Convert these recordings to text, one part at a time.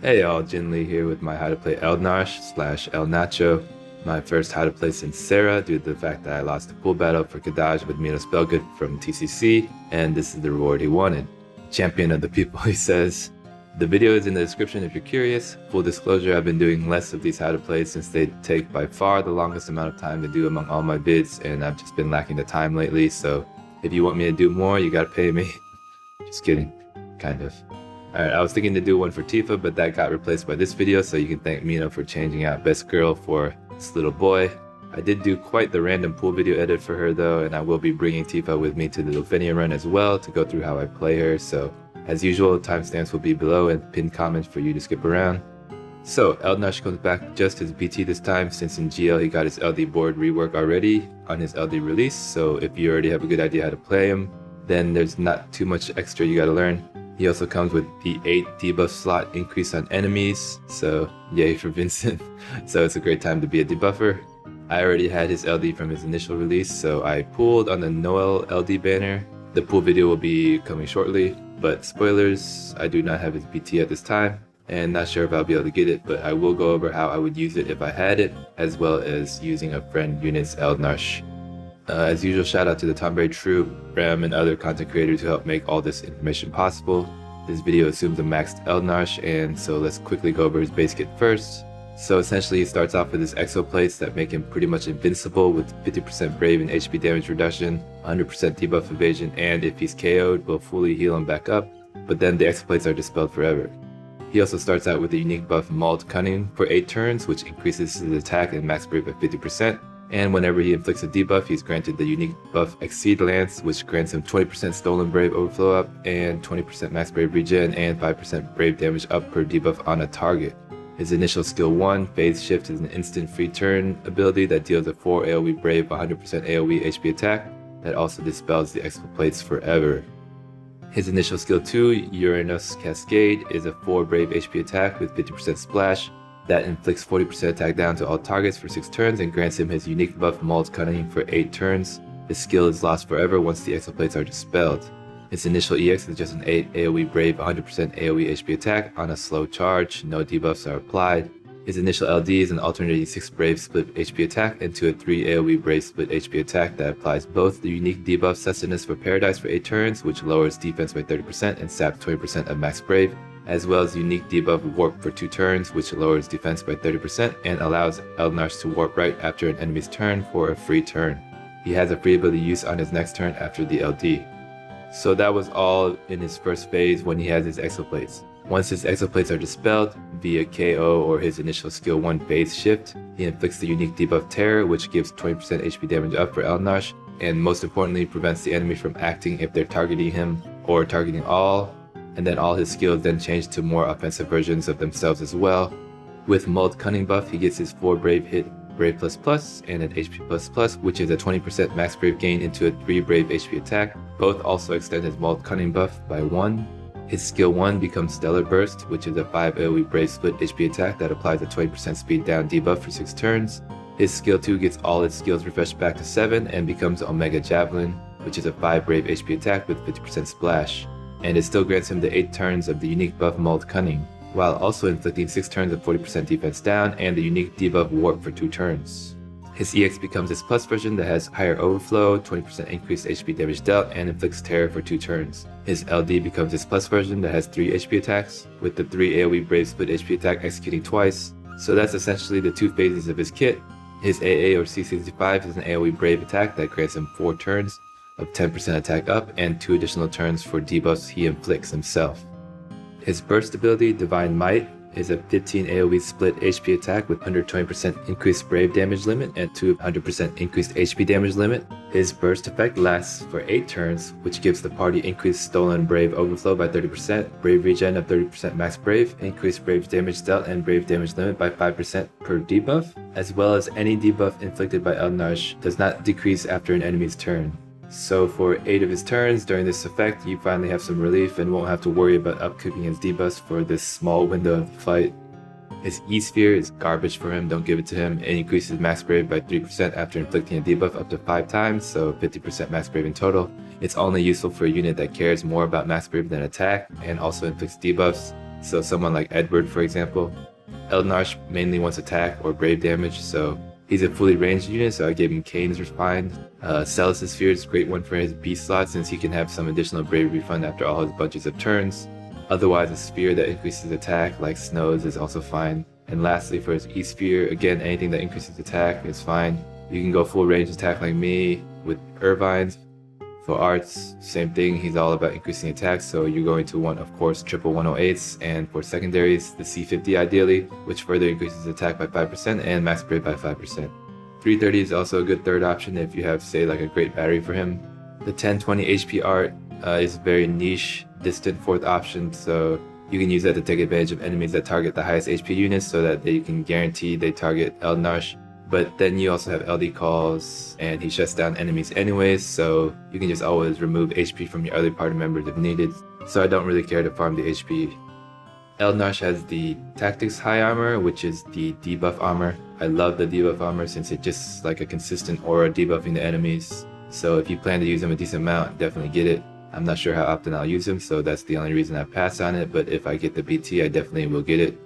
Hey y'all, Jin Lee here with my How to Play Eald'narche / Eald'narche. My first How to Play since Sarah due to the fact that I lost the pool battle for Kadaj with Mino Spellgood from TCC, and this is the reward he wanted. Champion of the people, he says. The video is in the description if you're curious. Full disclosure, I've been doing less of these How to Plays since they take by far the longest amount of time to do among all my vids, and I've just been lacking the time lately, so if you want me to do more, you gotta pay me. Just kidding, kind of. Alright, I was thinking to do one for Tifa, but that got replaced by this video, so you can thank Mino for changing out Best Girl for this little boy. I did do quite the random pool video edit for her though, and I will be bringing Tifa with me to the Lufenia Run as well to go through how I play her, so as usual, timestamps will be below and pinned comments for you to skip around. So, Eald'narche comes back just as BT this time, since in GL he got his LD board rework already on his LD release, so if you already have a good idea how to play him, then there's not too much extra you gotta learn. He also comes with the 8 debuff slot increase on enemies, so yay for Vincent. So it's a great time to be a debuffer. I already had his LD from his initial release, so I pulled on the Noel LD banner. The pool video will be coming shortly, but spoilers, I do not have his BT at this time, and not sure if I'll be able to get it, but I will go over how I would use it if I had it, as well as using a friend unit's Eald'narche. As usual, shout out to the Tomberry Troop, Ram, and other content creators who help make all this information possible. This video assumes a maxed Eald'narche, and so let's quickly go over his base kit first. So essentially he starts off with his Exoplates that make him pretty much invincible with 50% Brave and HP damage reduction, 100% debuff evasion, and if he's KO'd, will fully heal him back up, but then the Exoplates are dispelled forever. He also starts out with the unique buff Mauled Cunning for 8 turns, which increases his attack and max Brave by 50%. And whenever he inflicts a debuff, he's granted the unique buff Exceed Lance, which grants him 20% Stolen Brave overflow up, and 20% max Brave regen, and 5% Brave damage up per debuff on a target. His initial skill 1, Phase Shift, is an instant free turn ability that deals a 4 AoE Brave 100% AoE HP attack that also dispels the Exoplates forever. His initial skill 2, Uranus Cascade, is a 4 Brave HP attack with 50% splash that inflicts 40% attack down to all targets for 6 turns and grants him his unique buff Mauled Cunning for 8 turns. His skill is lost forever once the Exoplates are dispelled. His initial EX is just an 8 AoE Brave 100% AoE HP attack on a slow charge, no debuffs are applied. His initial LD is an alternating 6 Brave split HP attack into a 3 AoE Brave split HP attack that applies both the unique debuff Sustenance for Paradise for 8 turns, which lowers defense by 30% and saps 20% of max Brave, as well as unique debuff Warp for 2 turns, which lowers defense by 30% and allows Eald'narche to warp right after an enemy's turn for a free turn. He has a free ability use on his next turn after the LD. So that was all in his first phase when he has his Exoplates. Once his Exoplates are dispelled via KO or his initial skill 1 Phase Shift, he inflicts the unique debuff Terror, which gives 20% HP damage up for Eald'narche, and most importantly prevents the enemy from acting if they're targeting him or targeting all, and then all his skills then change to more offensive versions of themselves as well. With Mauled Cunning buff, he gets his 4 Brave hit Brave++ and an HP++, which is a 20% max Brave gain into a 3 Brave HP attack. Both also extend his Mauled Cunning buff by 1. His skill 1 becomes Stellar Burst, which is a 5 AoE Brave split HP attack that applies a 20% speed down debuff for 6 turns. His skill 2 gets all its skills refreshed back to 7 and becomes Omega Javelin, which is a 5 Brave HP attack with 50% splash, and it still grants him the 8 turns of the unique buff Mauled Cunning, while also inflicting 6 turns of 40% defense down and the unique debuff Warp for 2 turns. His EX becomes his plus version that has higher overflow, 20% increased HP damage dealt, and inflicts terror for 2 turns. His LD becomes his plus version that has 3 HP attacks, with the 3 AoE Brave split HP attack executing twice. So that's essentially the 2 phases of his kit. His AA or C65 is an AoE Brave attack that grants him 4 turns of 10% attack up and 2 additional turns for debuffs he inflicts himself. His burst ability, Divine Might, is a 15 AoE split HP attack with 120% increased Brave damage limit and 200% increased HP damage limit. His burst effect lasts for 8 turns, which gives the party increased Stolen Brave overflow by 30%, Brave regen of 30% max Brave, increased Brave damage dealt and Brave damage limit by 5% per debuff, as well as any debuff inflicted by Eald'narche does not decrease after an enemy's turn. So for 8 of his turns during this effect, you finally have some relief and won't have to worry about upcooking his debuffs for this small window of the fight. His E-Sphere is garbage for him, don't give it to him. It increases max Brave by 3% after inflicting a debuff up to 5 times, so 50% max Brave in total. It's only useful for a unit that cares more about max Brave than attack, and also inflicts debuffs. so someone like Edward for example. Eald'narche mainly wants attack or brave damage, so he's a fully ranged unit, so I gave him Kane's Refined. Celis' Sphere is a great one for his B slot since he can have some additional bravery refund after all his bunches of turns. Otherwise, a sphere that increases attack like Snow's is also fine. And lastly, for his E-Sphere, again, anything that increases attack is fine. You can go full range attack like me with Irvine's. For arts, same thing, he's all about increasing attack, so you're going to want, of course, triple 108s, and for secondaries, the C50 ideally, which further increases attack by 5% and max brave by 5%. 330 is also a good third option if you have, say, like a great battery for him. The 1020 HP art is very niche, distant fourth option, so you can use that to take advantage of enemies that target the highest HP units so that they can guarantee they target Eald'narche. But then you also have LD calls, and he shuts down enemies anyways, so you can just always remove HP from your other party members if needed, so I don't really care to farm the HP. Eald'narche has the Tactics High Armor, which is the debuff armor. I love the debuff armor since it's just like a consistent aura debuffing the enemies, so if you plan to use him a decent amount, definitely get it. I'm not sure how often I'll use him, so that's the only reason I pass on it, but if I get the BT, I definitely will get it.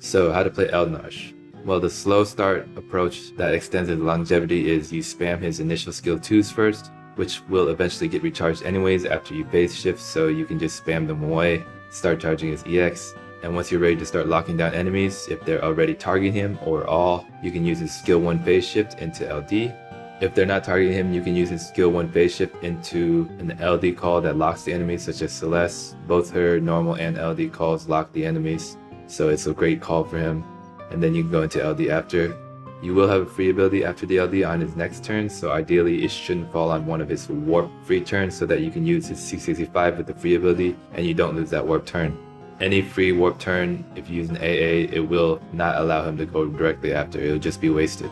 So how to play Eald'narche. Well, the slow start approach that extends his longevity is you spam his initial skill 2s first, which will eventually get recharged anyways after you phase shift, so you can just spam them away, start charging his EX, and once you're ready to start locking down enemies, if they're already targeting him or all, you can use his skill 1 phase shift into LD. If they're not targeting him, you can use his skill 1 phase shift into an LD call that locks the enemies, such as Celeste. Both her normal and LD calls lock the enemies, so it's a great call for him. And then you can go into LD after. You will have a free ability after the LD on his next turn, so ideally it shouldn't fall on one of his warp free turns so that you can use his 665 with the free ability and you don't lose that warp turn. Any free warp turn, if you use an AA, it will not allow him to go directly after, it will just be wasted.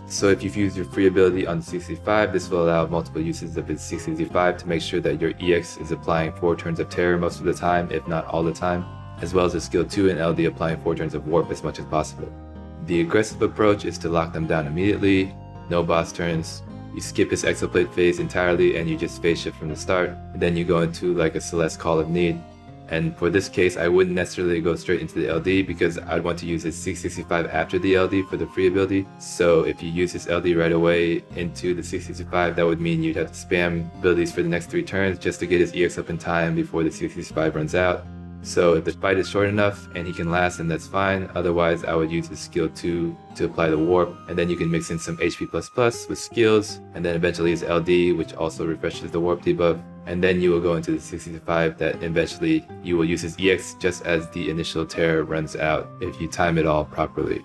So if you've used your free ability on 665, this will allow multiple uses of his 665 to make sure that your EX is applying 4 turns of terror most of the time, if not all the time, as well as a skill 2 and LD applying 4 turns of warp as much as possible. The aggressive approach is to lock them down immediately, no boss turns, you skip his Exoplate phase entirely and you just phase shift from the start, and then you go into like a Celeste Call of Need. And for this case, I wouldn't necessarily go straight into the LD because I'd want to use his 665 after the LD for the free ability. So if you use his LD right away into the 665, that would mean you'd have to spam abilities for the next 3 turns just to get his EX up in time before the 665 runs out. So if the fight is short enough and he can last, then that's fine. Otherwise, I would use his skill 2 to apply the warp, and then you can mix in some HP++ with skills, and then eventually his LD, which also refreshes the warp debuff. And then you will go into the 665 that eventually you will use his EX just as the initial terror runs out if you time it all properly.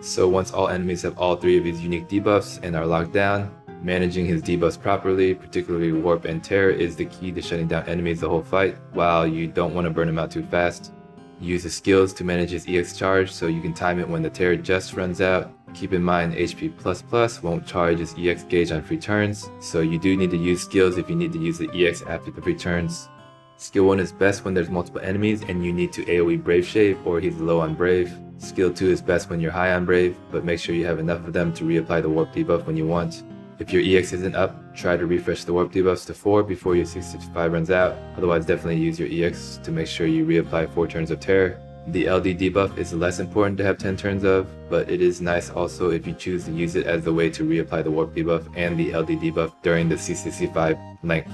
So once all enemies have all 3 of his unique debuffs and are locked down, managing his debuffs properly, particularly warp and terror, is the key to shutting down enemies the whole fight, while you don't want to burn him out too fast. Use his skills to manage his EX charge so you can time it when the terror just runs out. Keep in mind HP++ won't charge his EX gauge on free turns, so you do need to use skills if you need to use the EX after the free turns. Skill 1 is best when there's multiple enemies and you need to AoE Brave Shave or he's low on Brave. Skill 2 is best when you're high on Brave, but make sure you have enough of them to reapply the warp debuff when you want. If your EX isn't up, try to refresh the warp debuffs to 4 before your 665 runs out, otherwise definitely use your EX to make sure you reapply 4 turns of terror. The LD debuff is less important to have 10 turns of, but it is nice also if you choose to use it as the way to reapply the warp debuff and the LD debuff during the 665 length.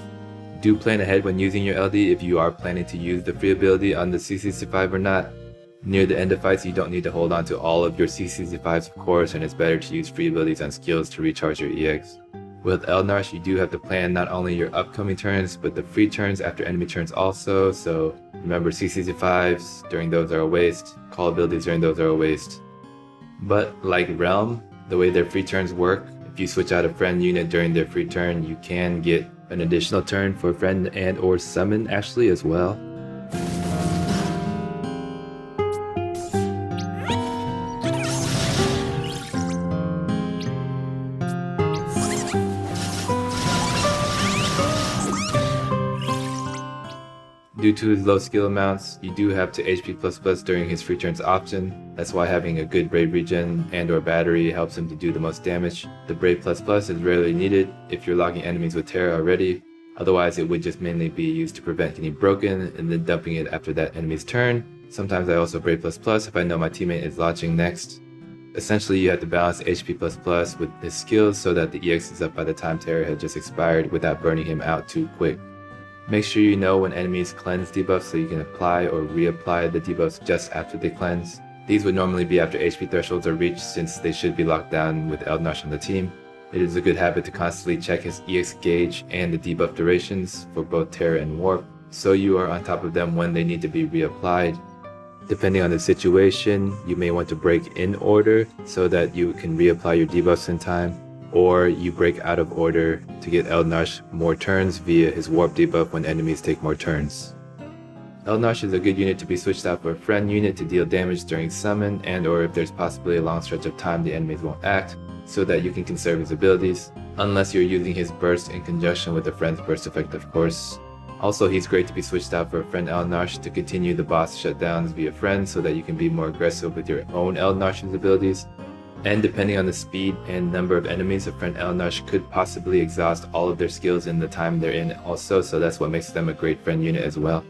Do plan ahead when using your LD if you are planning to use the free ability on the 665 or not. Near the end of fights, you don't need to hold on to all of your 665s of course, and it's better to use free abilities on skills to recharge your EX. With Eald'narche, you do have to plan not only your upcoming turns, but the free turns after enemy turns also, so remember 665s during those are a waste, call abilities during those are a waste. But like Realm, the way their free turns work, if you switch out a friend unit during their free turn, you can get an additional turn for friend and or summon actually as well. Due to his low skill amounts, you do have to HP++ during his free turns often. That's why having a good Brave regen and or battery helps him to do the most damage. The Brave++ is rarely needed if you're locking enemies with terror already. Otherwise it would just mainly be used to prevent getting broken and then dumping it after that enemy's turn. Sometimes I also Brave++ if I know my teammate is launching next. Essentially, you have to balance HP++ with his skills so that the EX is up by the time Terror had just expired without burning him out too quick. Make sure you know when enemies cleanse debuffs so you can apply or reapply the debuffs just after they cleanse. These would normally be after HP thresholds are reached since they should be locked down with Eald'narche on the team. It is a good habit to constantly check his EX gauge and the debuff durations for both Terror and Warp, so you are on top of them when they need to be reapplied. Depending on the situation, you may want to break in order so that you can reapply your debuffs in time, or you break out of order to get Eald'narche more turns via his Warp debuff when enemies take more turns. Eald'narche is a good unit to be switched out for a friend unit to deal damage during summon and or if there's possibly a long stretch of time the enemies won't act, so that you can conserve his abilities, unless you're using his burst in conjunction with a friend's burst effect of course. Also, he's great to be switched out for a friend Eald'narche to continue the boss shutdowns via friends so that you can be more aggressive with your own Eald'narche's abilities. And depending on the speed and number of enemies, a friend Eald'narche could possibly exhaust all of their skills in the time they're in also, so that's what makes them a great friend unit as well.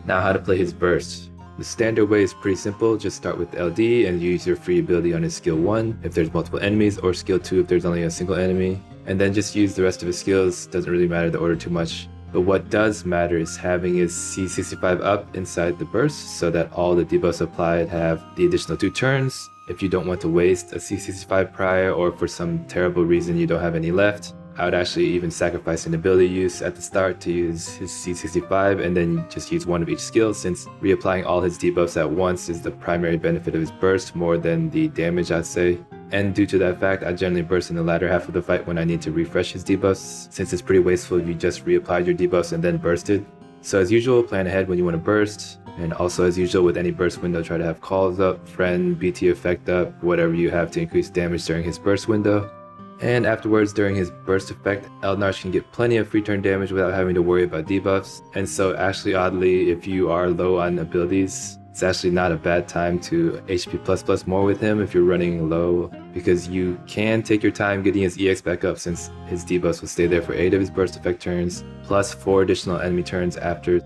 Now, how to play his burst. The standard way is pretty simple, just start with LD and use your free ability on his skill 1 if there's multiple enemies, or skill 2 if there's only a single enemy, and then just use the rest of his skills. Doesn't really matter the order too much. But what does matter is having his C65 up inside the burst so that all the debuffs applied have the additional 2 turns. If you don't want to waste a C65 prior or for some terrible reason you don't have any left, I would actually even sacrifice an ability use at the start to use his C65 and then just use one of each skill, since reapplying all his debuffs at once is the primary benefit of his burst more than the damage, I'd say. And due to that fact, I generally burst in the latter half of the fight when I need to refresh his debuffs, since it's pretty wasteful if you just reapplied your debuffs and then bursted. So as usual, plan ahead when you want to burst, and also as usual with any burst window, try to have calls up, friend, BT effect up, whatever you have to increase damage during his burst window. And afterwards, during his burst effect, Eald'narche can get plenty of free turn damage without having to worry about debuffs. And so actually oddly, if you are low on abilities, it's actually not a bad time to HP++ more with him if you're running low, because you can take your time getting his EX back up since his debuffs will stay there for 8 of his burst effect turns, plus 4 additional enemy turns after.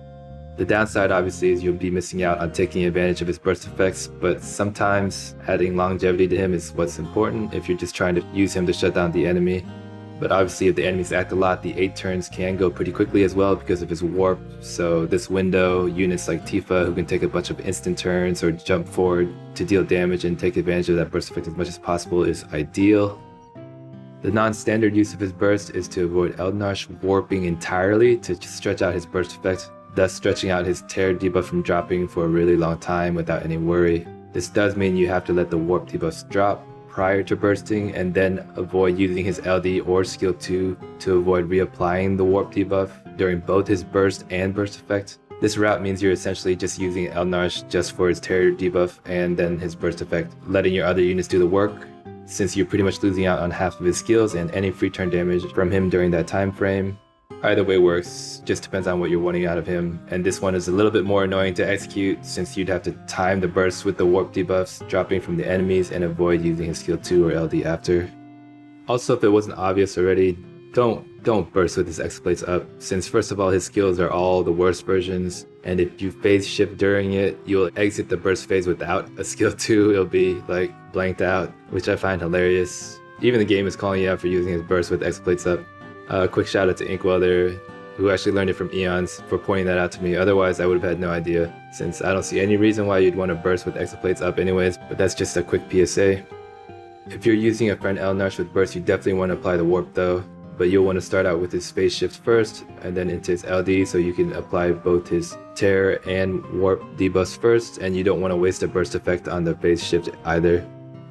The downside obviously is you'll be missing out on taking advantage of his burst effects, but sometimes adding longevity to him is what's important if you're just trying to use him to shut down the enemy. But obviously if the enemies act a lot, the 8 turns can go pretty quickly as well because of his warp. So this window, units like Tifa who can take a bunch of instant turns or jump forward to deal damage and take advantage of that burst effect as much as possible is ideal. The non-standard use of his burst is to avoid Eald'narche warping entirely to stretch out his burst effect, thus stretching out his tear debuff from dropping for a really long time without any worry. This does mean you have to let the warp debuffs drop prior to bursting and then avoid using his LD or skill 2 to avoid reapplying the warp debuff during both his burst and burst effect. This route means you're essentially just using Eald'narche just for his tear debuff and then his burst effect, letting your other units do the work, since you're pretty much losing out on half of his skills and any free turn damage from him during that time frame. Either way works, just depends on what you're wanting out of him, and this one is a little bit more annoying to execute since you'd have to time the burst with the warp debuffs dropping from the enemies and avoid using his skill 2 or LD after. Also, if it wasn't obvious already, don't burst with his Exoplates up, since first of all his skills are all the worst versions, and if you phase shift during it, you'll exit the burst phase without a skill 2, it'll be like blanked out, which I find hilarious. Even the game is calling you out for using his burst with Exoplates up. Quick shout out to Inkwelder, who actually learned it from Eons, for pointing that out to me. Otherwise I would have had no idea, since I don't see any reason why you'd want to burst with Exoplates up anyways, but that's just a quick PSA. If you're using a friend Eald'narche with burst, you definitely want to apply the warp though, but you'll want to start out with his phase shift first and then into his LD so you can apply both his tear and warp debuffs first, and you don't want to waste a burst effect on the phase shift either.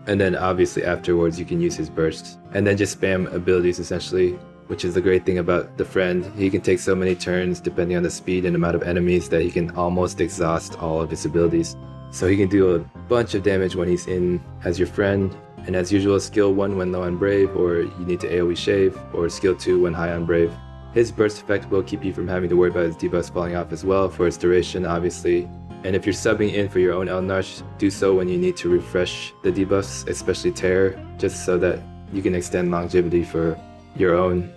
And then obviously afterwards you can use his burst, and then just spam abilities essentially, which is the great thing about the friend. He can take so many turns depending on the speed and amount of enemies that he can almost exhaust all of his abilities. So he can do a bunch of damage when he's in as your friend, and as usual skill 1 when low on brave, or you need to AoE shave, or skill 2 when high on brave. His burst effect will keep you from having to worry about his debuffs falling off as well for its duration obviously. And if you're subbing in for your own Eald'narche, do so when you need to refresh the debuffs, especially tear, just so that you can extend longevity for your own.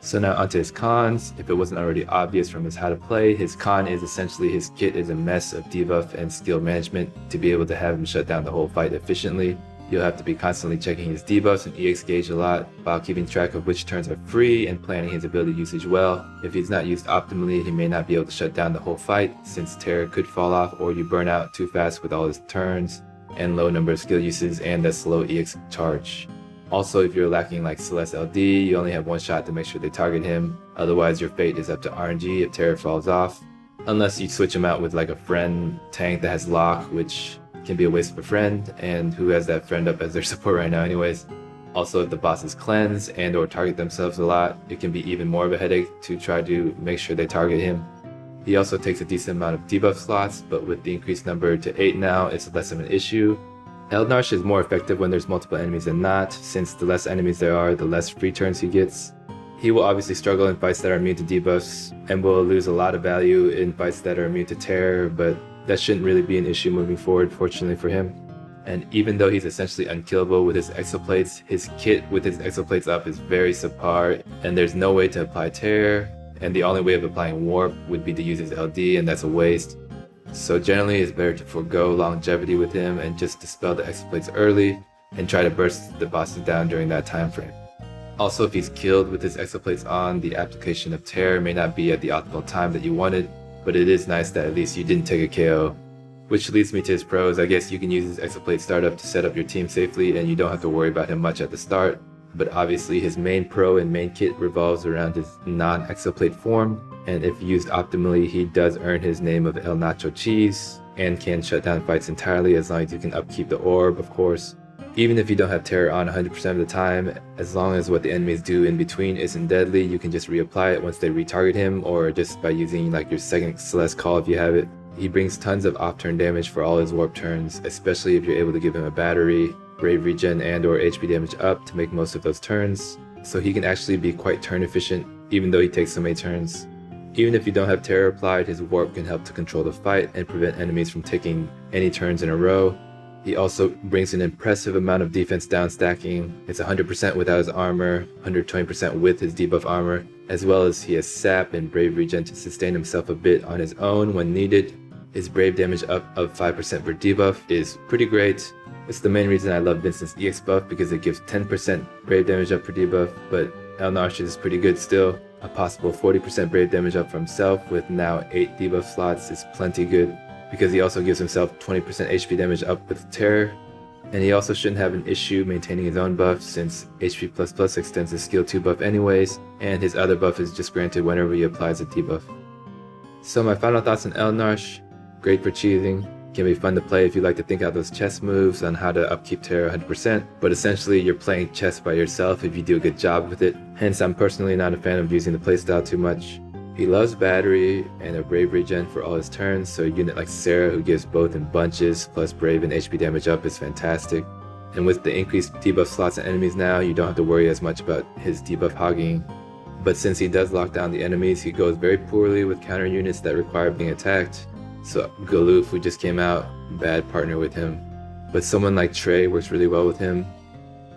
So now onto his cons. If it wasn't already obvious from his how to play, his con is essentially his kit is a mess of debuff and skill management. To be able to have him shut down the whole fight efficiently, you'll have to be constantly checking his debuffs and EX gauge a lot, while keeping track of which turns are free and planning his ability usage well. If he's not used optimally, he may not be able to shut down the whole fight, since Terror could fall off or you burn out too fast with all his turns, and low number of skill uses and a slow EX charge. Also, if you're lacking like Celeste LD, you only have one shot to make sure they target him. Otherwise, your fate is up to RNG if Terror falls off. Unless you switch him out with like a friend tank that has lock, which can be a waste of a friend, and who has that friend up as their support right now anyways. Also, if the bosses cleanse and or target themselves a lot, it can be even more of a headache to try to make sure they target him. He also takes a decent amount of debuff slots, but with the increased number to 8 now, it's less of an issue. Eald'narche is more effective when there's multiple enemies than not, since the less enemies there are, the less free turns he gets. He will obviously struggle in fights that are immune to debuffs, and will lose a lot of value in fights that are immune to terror, but that shouldn't really be an issue moving forward, fortunately for him. And even though he's essentially unkillable with his exoplates, his kit with his exoplates up is very subpar, and there's no way to apply terror, and the only way of applying warp would be to use his LD, and that's a waste. So generally it's better to forego longevity with him and just dispel the exoplates early and try to burst the bosses down during that time frame. Also, if he's killed with his exoplates on, the application of terror may not be at the optimal time that you wanted, but it is nice that at least you didn't take a KO. Which leads me to his pros. I guess you can use his exoplate startup to set up your team safely and you don't have to worry about him much at the start. But obviously his main pro and main kit revolves around his non-exoplate form, and if used optimally, he does earn his name of El Nacho Cheese and can shut down fights entirely as long as you can upkeep the orb, of course. Even if you don't have terror on 100% of the time, as long as what the enemies do in between isn't deadly, you can just reapply it once they retarget him, or just by using like your second Celeste call if you have it. He brings tons of off-turn damage for all his warp turns, especially if you're able to give him a battery, brave regen and or HP damage up to make most of those turns, so he can actually be quite turn efficient even though he takes so many turns. Even if you don't have terror applied, his warp can help to control the fight and prevent enemies from taking any turns in a row. He also brings an impressive amount of defense down stacking. It's 100% without his armor, 120% with his debuff armor, as well as he has sap and brave regen to sustain himself a bit on his own when needed. His brave damage up of 5% per debuff is pretty great. It's the main reason I love Vincent's EX buff, because it gives 10% brave damage up per debuff, but Eald'narche is pretty good still. A possible 40% brave damage up for himself with now 8 debuff slots is plenty good, because he also gives himself 20% HP damage up with terror. And he also shouldn't have an issue maintaining his own buff, since HP++ extends his skill 2 buff anyways, and his other buff is just granted whenever he applies a debuff. So my final thoughts on Eald'narche: great for cheesing, can be fun to play if you like to think out those chess moves on how to upkeep terror 100%, but essentially you're playing chess by yourself if you do a good job with it, hence I'm personally not a fan of using the playstyle too much. He loves battery and a brave regen for all his turns, so a unit like Sarah who gives both in bunches plus brave and HP damage up is fantastic. And with the increased debuff slots and enemies now, you don't have to worry as much about his debuff hogging. But since he does lock down the enemies, he goes very poorly with counter units that require being attacked. So Galoof, who just came out, bad partner with him. But someone like Trey works really well with him.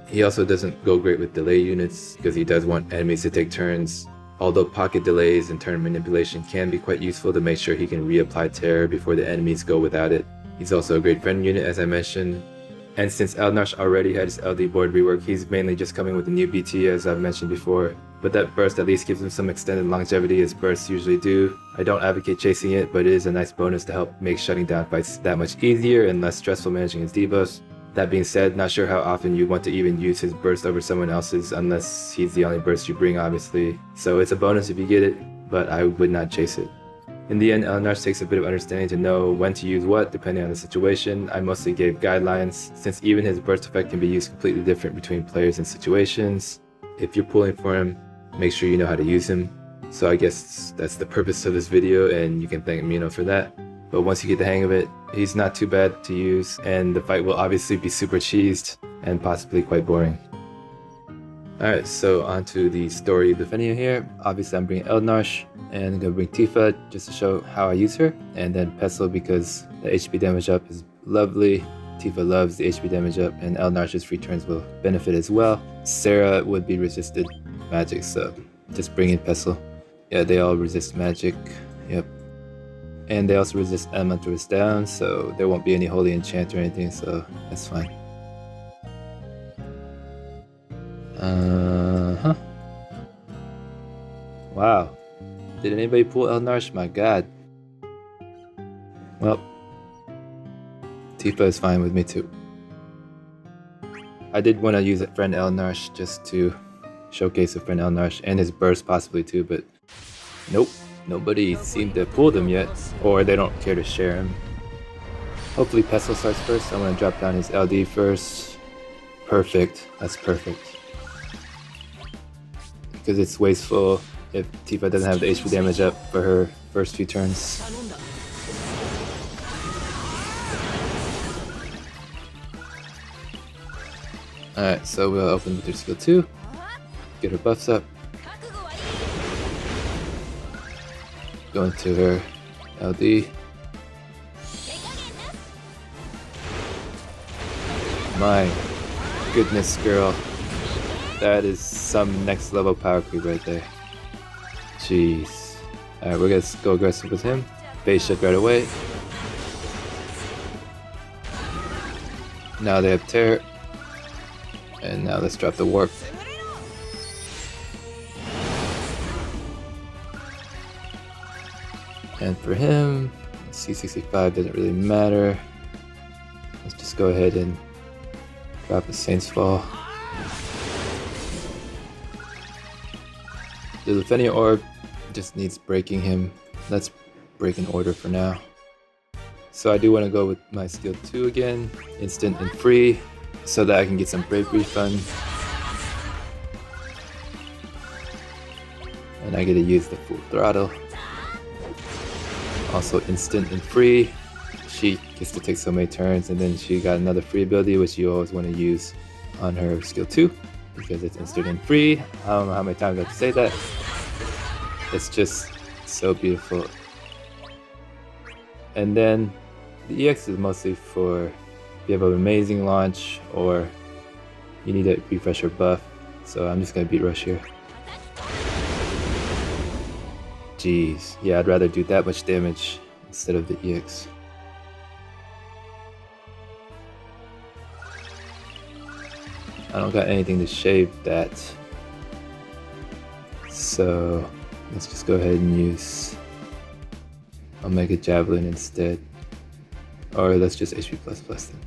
He also doesn't go great with delay units, because he does want enemies to take turns. Although pocket delays and turn manipulation can be quite useful to make sure he can reapply terror before the enemies go without it. He's also a great friend unit, as I mentioned. And since Eald'narche already had his LD board rework, he's mainly just coming with a new BT, as I've mentioned before. But that burst at least gives him some extended longevity, as bursts usually do. I don't advocate chasing it, but it is a nice bonus to help make shutting down fights that much easier and less stressful managing his debuffs. That being said, not sure how often you want to even use his burst over someone else's, unless he's the only burst you bring, obviously. So it's a bonus if you get it, but I would not chase it. In the end, Eald'narche takes a bit of understanding to know when to use what, depending on the situation. I mostly gave guidelines, since even his burst effect can be used completely different between players and situations. If you're pulling for him, make sure you know how to use him. So I guess that's the purpose of this video, and you can thank Mino for that. But once you get the hang of it, he's not too bad to use, and the fight will obviously be super cheesed and possibly quite boring. Alright, so on to the story of Lufenia here. Obviously I'm bringing Eald'narche, and I'm going to bring Tifa just to show how I use her, and then Pestle because the HP damage up is lovely. Tifa loves the HP damage up, and Eald'narche's free turns will benefit as well. Sarah would be resisted magic, so just bring in Pestle. Yeah, they all resist magic. Yep. And they also resist elemental down, so there won't be any holy enchant or anything, so that's fine. Uh-huh. Wow. Did anybody pull Eald'narche? My god. Well, Tifa is fine with me too. I did want to use a friend Eald'narche just to showcase a friend Eald'narche and his burst possibly too, but nope. Nobody seemed to pull them yet, or they don't care to share him. Hopefully Pestle starts first. I'm going to drop down his LD first. Perfect. That's perfect. Because it's wasteful if Tifa doesn't have the HP damage up for her first few turns. Alright, so we'll open with her skill 2. Get her buffs up. Go into her LD. My goodness, girl. That is some next level power creep right there. Jeez. Alright, we're gonna go aggressive with him. Base shift right away. Now they have Terror. And now let's drop the warp. And for him, C65 doesn't really matter. Let's just go ahead and drop a Saint's Fall. The Lufenia orb just needs breaking him. Let's break in order for now. So I do want to go with my skill 2 again, instant and free, so that I can get some bravery fun. And I get to use the full throttle. Also instant and free. She gets to take so many turns, and then she got another free ability which you always want to use on her skill 2 because it's instant and free. I don't know how many times I have to say that. It's just so beautiful. And then the EX is mostly for if you have an amazing launch or you need a refresher buff. So I'm just gonna beat rush here. Jeez, yeah, I'd rather do that much damage instead of the EX. I don't got anything to shave that. So let's just go ahead and use Omega Javelin instead. Or let's just HP++ then.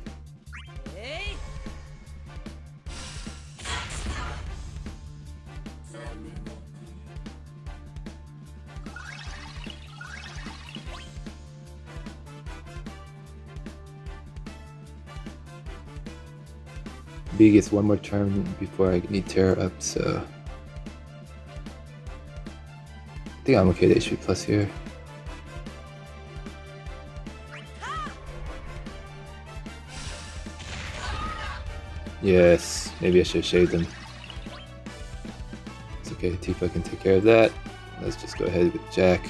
B gets one more turn before I need Terror up, so I think I'm okay to HP+ here. Yes, maybe I should have shaved him. It's okay, Tifa can take care of that. Let's just go ahead with Jack.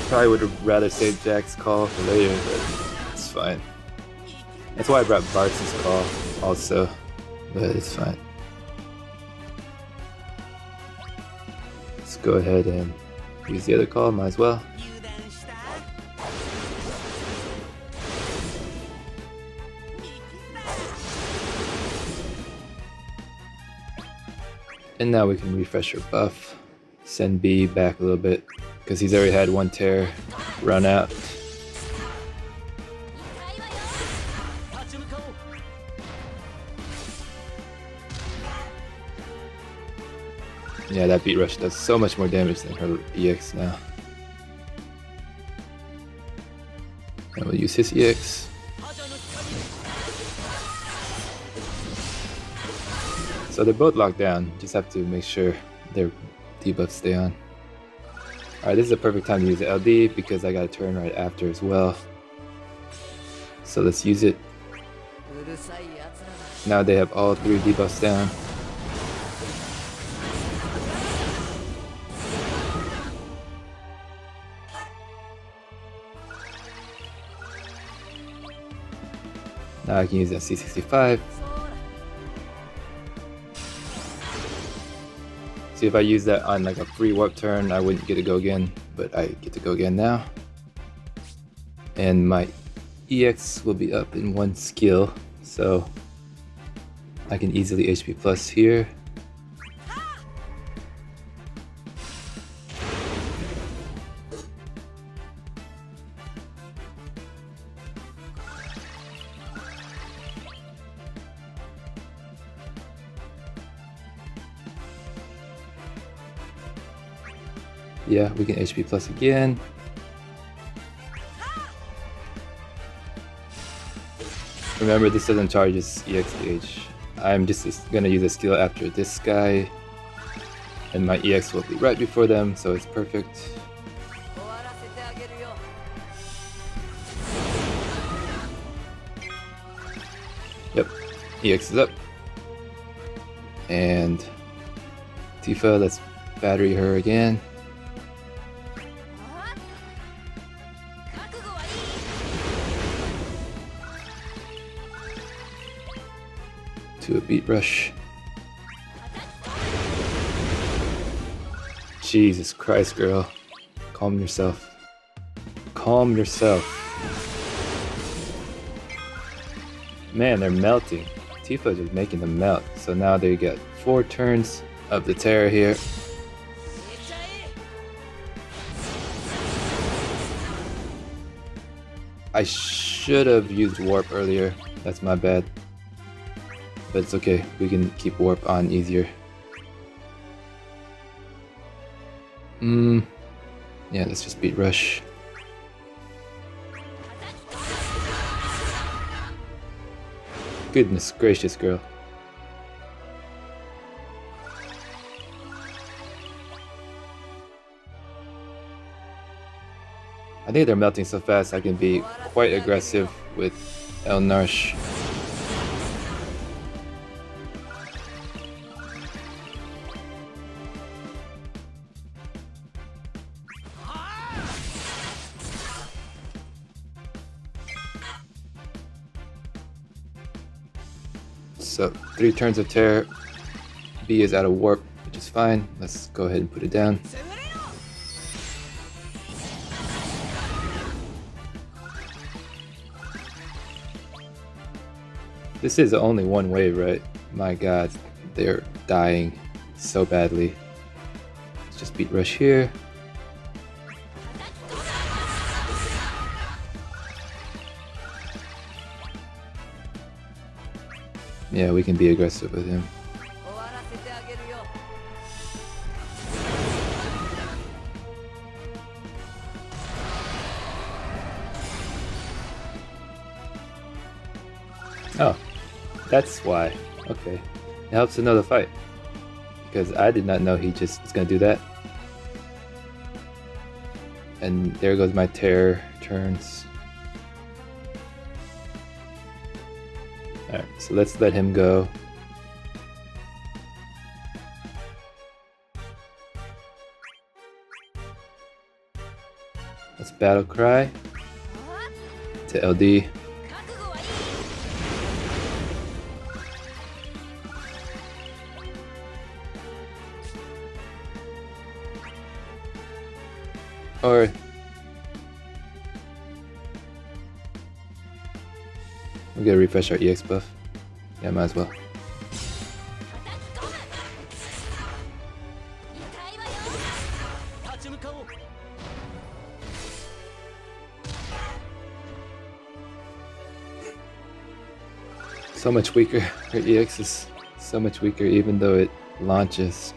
Probably would have rather saved Jack's call for later, but it's fine. That's why I brought Bartz's call also, but it's fine. Let's go ahead and use the other call, might as well. And now we can refresh our buff, send B back a little bit, because he's already had one tear run out. Yeah, that beat rush does so much more damage than her EX now. And we'll use his EX. So they're both locked down, just have to make sure their debuffs stay on. Alright, this is a perfect time to use the LD because I got a turn right after as well. So let's use it. Now they have all 3 debuffs down. Now I can use that C65. See, if I use that on like a free warp turn, I wouldn't get to go again, but I get to go again now. And my EX will be up in 1 skill, so I can easily HP plus here. Yeah, we can HP plus again. Remember, this doesn't charge its EX gauge. I'm just gonna use a skill after this guy, and my EX will be right before them, so it's perfect. Yep, EX is up. And Tifa, let's battery her again. To a beat rush. Jesus Christ, girl. Calm yourself. Calm yourself. Man, they're melting. Tifa is just making them melt. So now they get 4 turns of the terror here. I should have used warp earlier. That's my bad. But it's okay, we can keep warp on easier. Yeah, let's just beat rush. Goodness gracious, girl. I think they're melting so fast I can be quite aggressive with Eald'narche. So 3 turns of terror. B is out of warp, which is fine. Let's go ahead and put it down. This is only 1 wave, right? My god, they're dying so badly. Let's just beat rush here. Yeah, we can be aggressive with him. Oh, that's why. Okay. It helps to know the fight. Because I did not know he just was gonna do that. And there goes my terror turns. Alright, so let's let him go. Let's battle cry to LD. Or we're gonna refresh our EX buff. Yeah, might as well. So much weaker. Her EX is so much weaker even though it launches.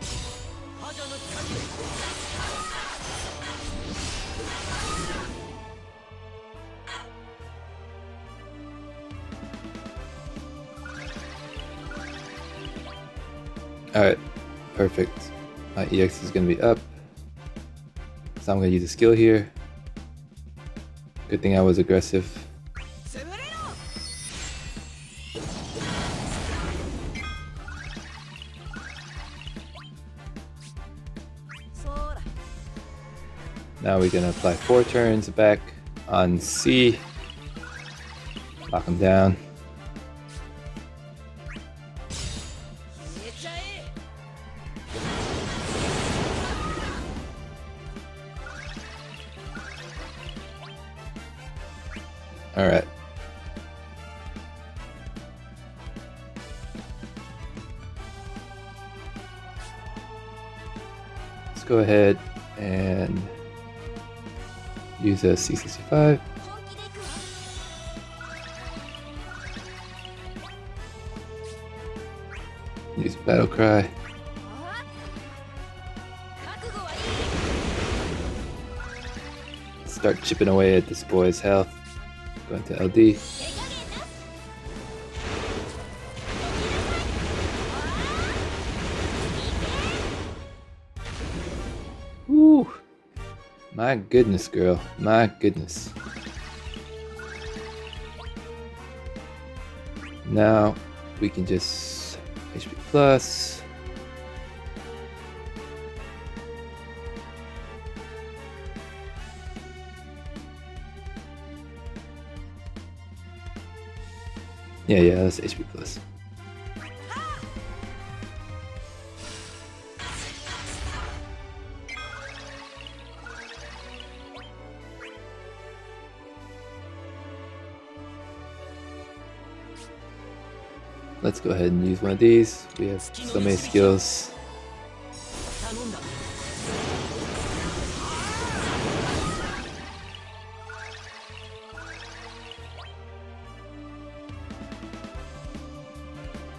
Alright, perfect. My EX is going to be up. So I'm going to use a skill here. Good thing I was aggressive. Now we're going to apply 4 turns back on C. Lock him down. go ahead and use a C65. Use Battle Cry. Start chipping away at this boy's health. Going to LD. Woo! My goodness, girl. My goodness. Now we can just HP plus. Yeah, that's HP plus. Let's go ahead and use one of these. We have so many skills.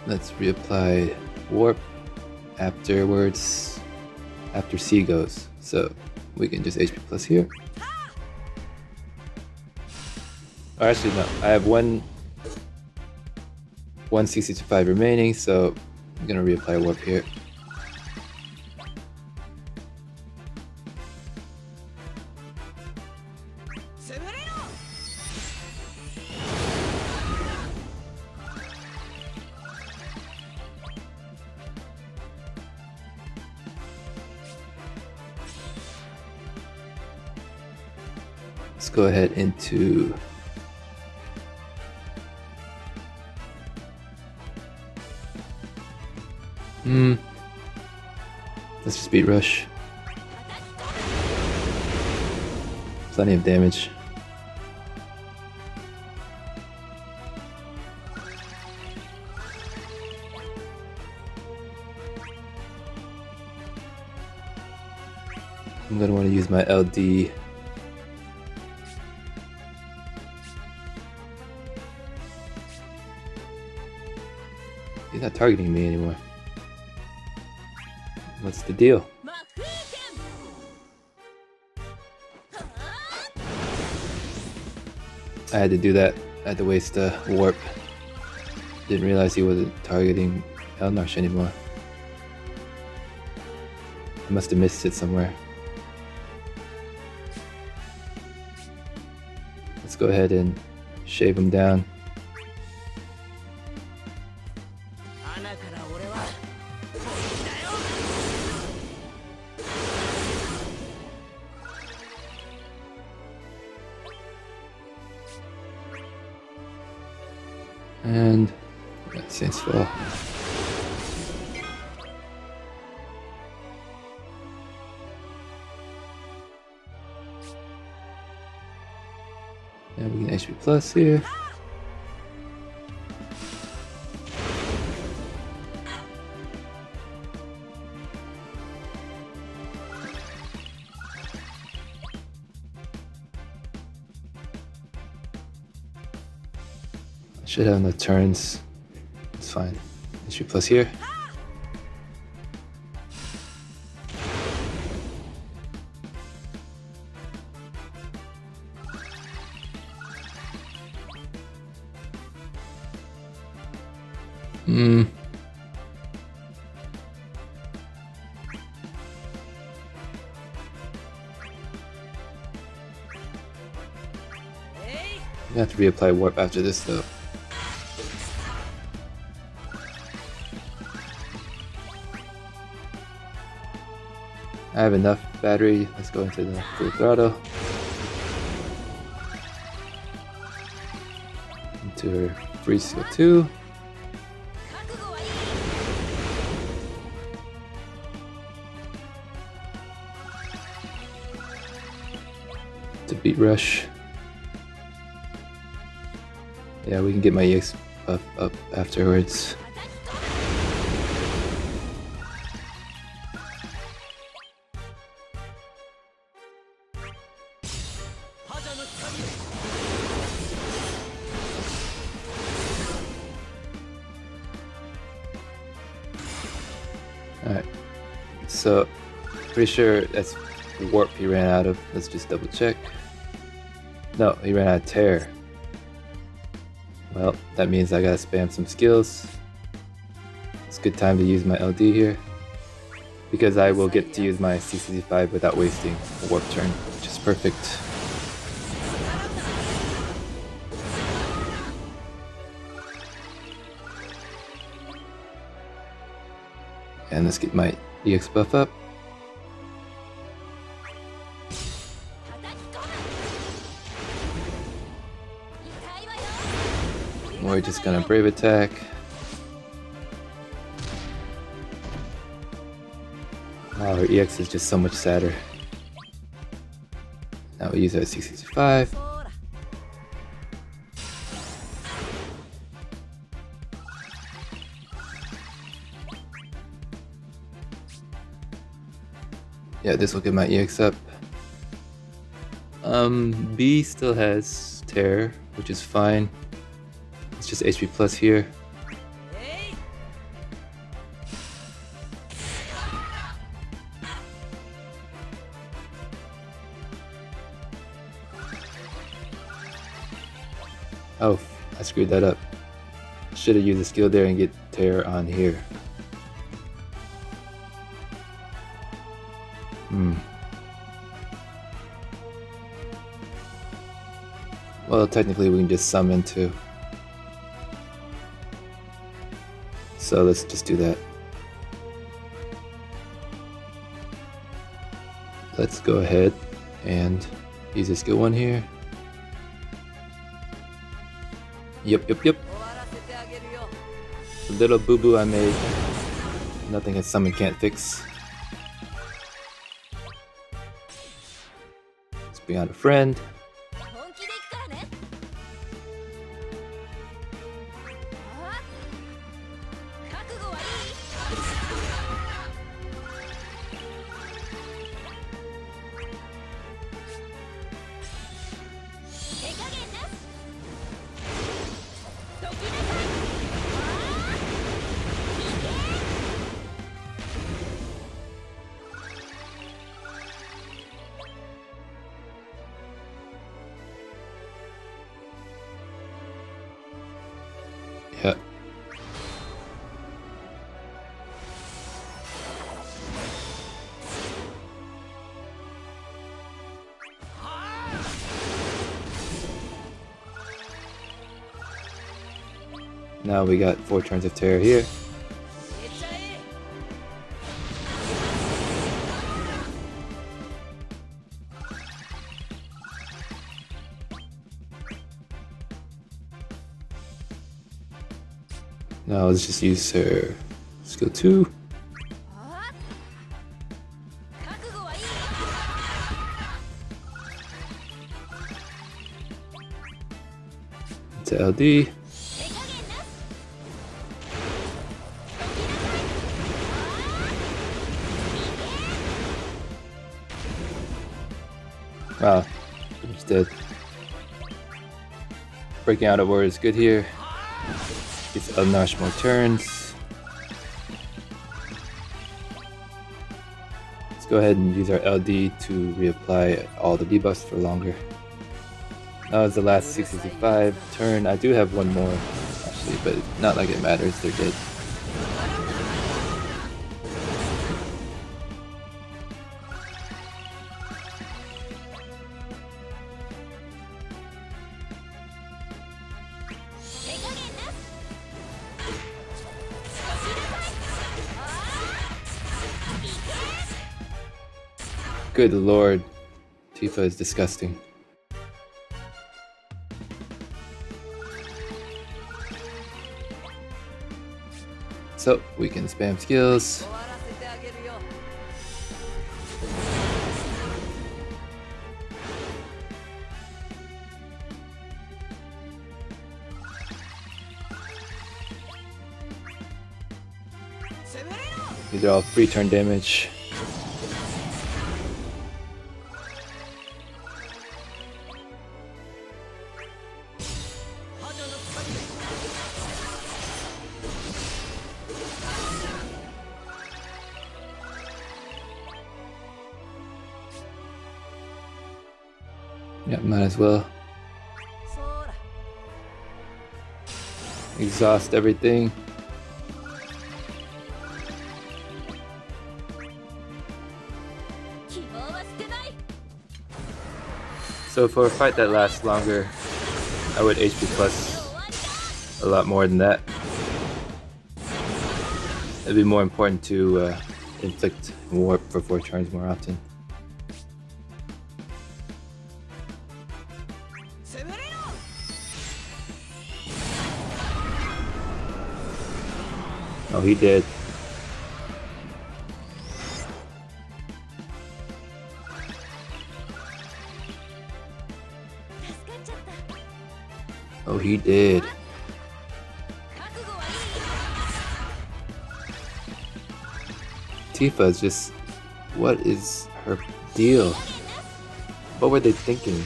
Let's reapply warp afterwards, after C goes. So we can just HP plus here. Oh, actually no, I have one C65 remaining, so I'm gonna reapply warp here. Let's go ahead into let's just beat rush. Plenty of damage. I'm gonna want to use my LD. He's not targeting me anymore. What's the deal? I had to do that. I had to waste a warp. Didn't realize he wasn't targeting Eald'narche anymore. I must have missed it somewhere. Let's go ahead and shave him down. And that Saints Fall. And we can HP plus here. Should have no turns. It's fine. HP plus here. I have to reapply warp after this though. I have enough battery. Let's go into the full throttle. Into her free seal 2. To beat rush. Yeah, we can get my EX buff up afterwards. Alright, so pretty sure that's warp he ran out of. Let's just double check. No, he ran out of tear. Well, that means I gotta spam some skills. It's a good time to use my LD here, because I will get to use my CCC5 without wasting a warp turn, which is perfect. And let's get my EX buff up. We're just gonna brave attack. Wow, our EX is just so much sadder. Now we use our 665. Yeah, this will get my EX up. B still has Terror, which is fine. It's just HP plus here. Oh, I screwed that up. Should have used a skill there and get Terror on here. Well, technically we can just summon too. So let's just do that. Let's go ahead and use a skill 1 here. Yep. The little boo-boo I made. Nothing a summon can't fix. Let's bring out a friend. Yeah. Now we got 4 turns of Terror here. Now let's just use her skill 2. To LD. Wow, he's dead. Breaking out a word is good here. Gives Eald'narche more turns. Let's go ahead and use our LD to reapply all the debuffs for longer. That was the last 65 turn. I do have one more actually, but not like it matters, they're dead. Good lord, Tifa is disgusting. So we can spam skills. These are all free turn damage. Yeah, might as well exhaust everything. So for a fight that lasts longer, I would HP plus a lot more than that. It'd be more important to inflict warp for 4 turns more often. Oh, he did. Oh, he did. Tifa is just... what is her deal? What were they thinking?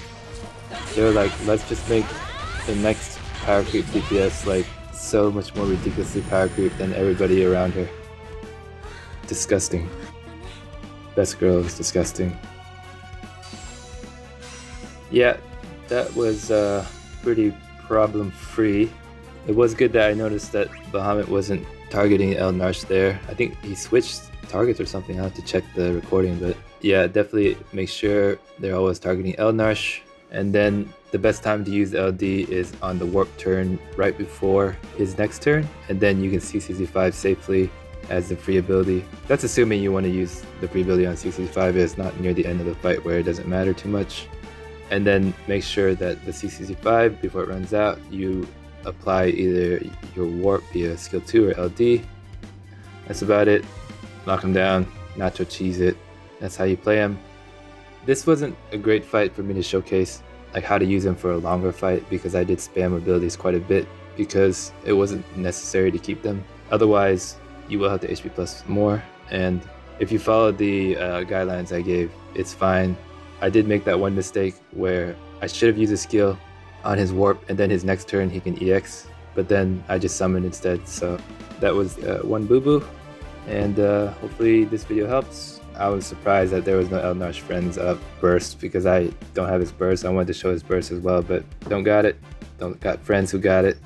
They were like, let's just make the next power creep DPS like so much more ridiculously power creep than everybody around her. Disgusting. Best girl is disgusting. Yeah, that was pretty problem-free. It was good that I noticed that Bahamut wasn't targeting Eald'narche there. I think he switched targets or something. I'll have to check the recording, but yeah, definitely make sure they're always targeting Eald'narche. And then the best time to use LD is on the warp turn right before his next turn, and then you can CCC5 safely as the free ability. That's assuming you want to use the free ability on CCC5 is not near the end of the fight where it doesn't matter too much. And then make sure that the CCC5, before it runs out, you apply either your warp via skill 2 or LD. That's about it. Knock him down, nacho cheese it. That's how you play him. This wasn't a great fight for me to showcase like how to use him for a longer fight, because I did spam abilities quite a bit because it wasn't necessary to keep them. Otherwise, you will have to HP plus more, and if you follow the guidelines I gave, it's fine. I did make that one mistake where I should have used a skill on his warp, and then his next turn he can EX, but then I just summoned instead, so that was one boo-boo. And hopefully this video helps. I was surprised that there was no Eald'narche Friends burst, because I don't have his burst. I wanted to show his burst as well, but don't got it. Don't got friends who got it.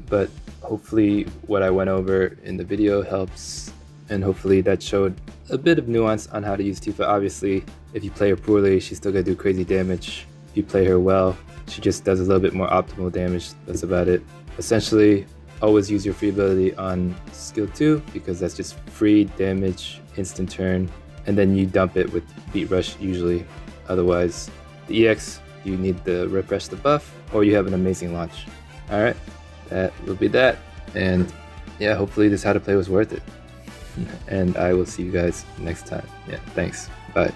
But hopefully what I went over in the video helps, and hopefully that showed a bit of nuance on how to use Tifa. Obviously, if you play her poorly, she's still gonna do crazy damage. If you play her well, she just does a little bit more optimal damage. That's about it. Essentially, always use your free ability on skill 2, because that's just free damage, instant turn, and then you dump it with beat rush usually. Otherwise, the EX, you need to refresh the buff, or you have an amazing launch. Alright, that will be that. And yeah, hopefully this how to play was worth it. And I will see you guys next time. Yeah, thanks. Bye.